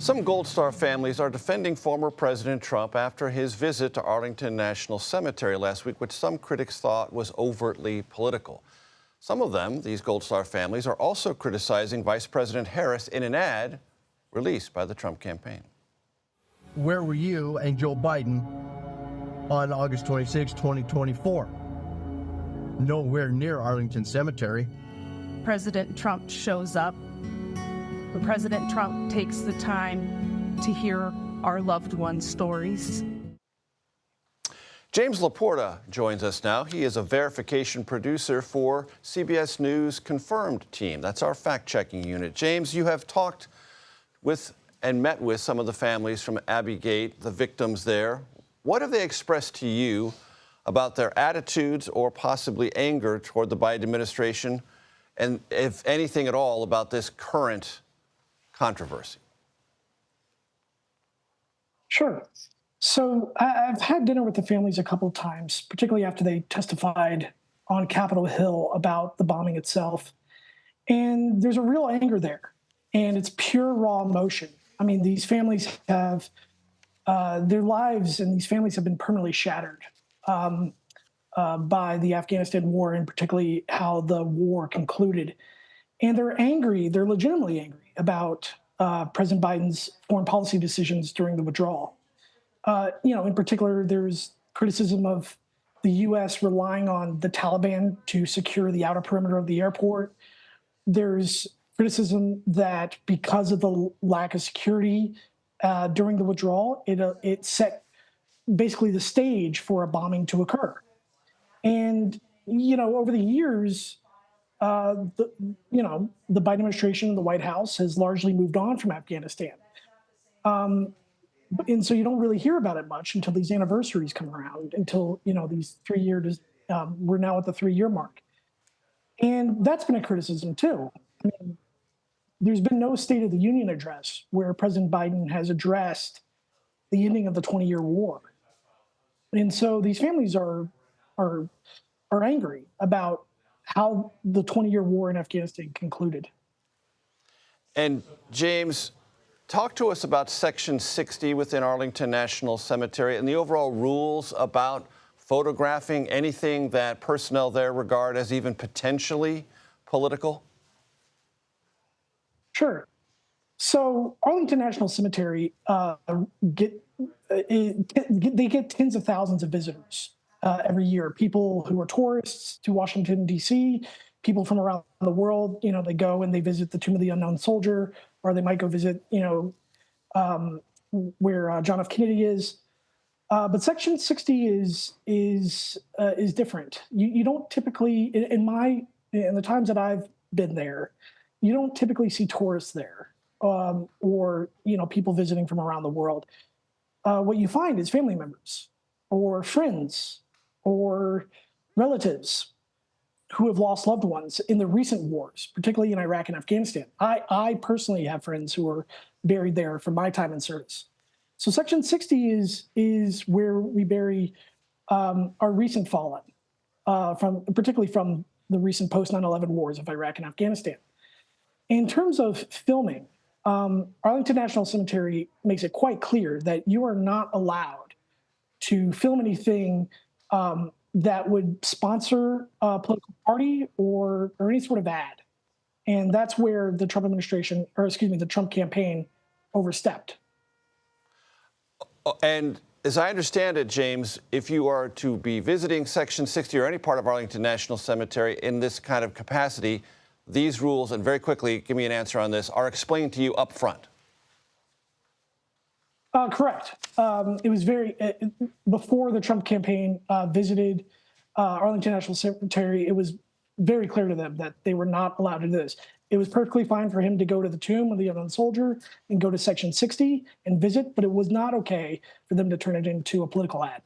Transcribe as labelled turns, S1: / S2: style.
S1: Some Gold Star families are defending former President Trump after his visit to Arlington National Cemetery last week, which some critics thought was overtly political. Some of them, these Gold Star families, are also criticizing Vice President Harris in an ad released by the Trump campaign.
S2: Where were you and Joe Biden on August 26, 2024? Nowhere near Arlington Cemetery.
S3: President Trump shows up. President Trump takes the time to hear our loved ones' stories.
S1: James LaPorta joins us now. He is a verification producer for CBS News Confirmed team. That's our fact-checking unit. James, you have talked with and met with some of the families from Abbey Gate, the victims there. What have they expressed to you about their attitudes or possibly anger toward the Biden administration, and if anything at all about this current controversy?
S4: Sure. So I've had dinner with the families a couple of times, particularly after they testified on Capitol Hill about the bombing itself. And there's a real anger there, and it's pure raw emotion. I mean, these families have, their lives and these families have been permanently shattered by the Afghanistan war, and particularly how the war concluded. And they're angry, they're legitimately angry about President Biden's foreign policy decisions during the withdrawal. In particular, there's criticism of the U.S. relying on the Taliban to secure the outer perimeter of the airport. There's criticism that because of the lack of security during the withdrawal, it set basically the stage for a bombing to occur. And, over the years, the Biden administration and the White House has largely moved on from Afghanistan. And so you don't really hear about it much until these anniversaries come around, until, these 3 years, we're now at the 3-year mark. And that's been a criticism too. I mean, there's been no State of the Union address where President Biden has addressed the ending of the 20-year war. And so these families are angry about how the 20-year war in Afghanistan concluded.
S1: And James, talk to us about Section 60 within Arlington National Cemetery and the overall rules about photographing anything that personnel there regard as even potentially political.
S4: Sure. So Arlington National Cemetery they get tens of thousands of visitors every year. People who are tourists to Washington, D.C., people from around the world. They go and they visit the Tomb of the Unknown Soldier, or they might go visit, where John F. Kennedy is. But Section 60 is different. You don't typically, in the times that I've been there, you don't typically see tourists there, or people visiting from around the world. What you find is family members, or friends, or relatives who have lost loved ones in the recent wars, particularly in Iraq and Afghanistan. I personally have friends who are buried there from my time in service. So Section 60 is where we bury our recent fallen, particularly from the recent post-9/11 wars of Iraq and Afghanistan. In terms of filming, Arlington National Cemetery makes it quite clear that you are not allowed to film anything that would sponsor a political party or any sort of ad. And that's where the Trump administration, the Trump campaign overstepped.
S1: And as I understand it, James, if you are to be visiting Section 60 or any part of Arlington National Cemetery in this kind of capacity, these rules, and very quickly, give me an answer on this, are explained to you up front.
S4: Correct. It was before the Trump campaign visited Arlington National Cemetery, it was very clear to them that they were not allowed to do this. It was perfectly fine for him to go to the Tomb of the Unknown Soldier and go to Section 60 and visit, but it was not okay for them to turn it into a political ad.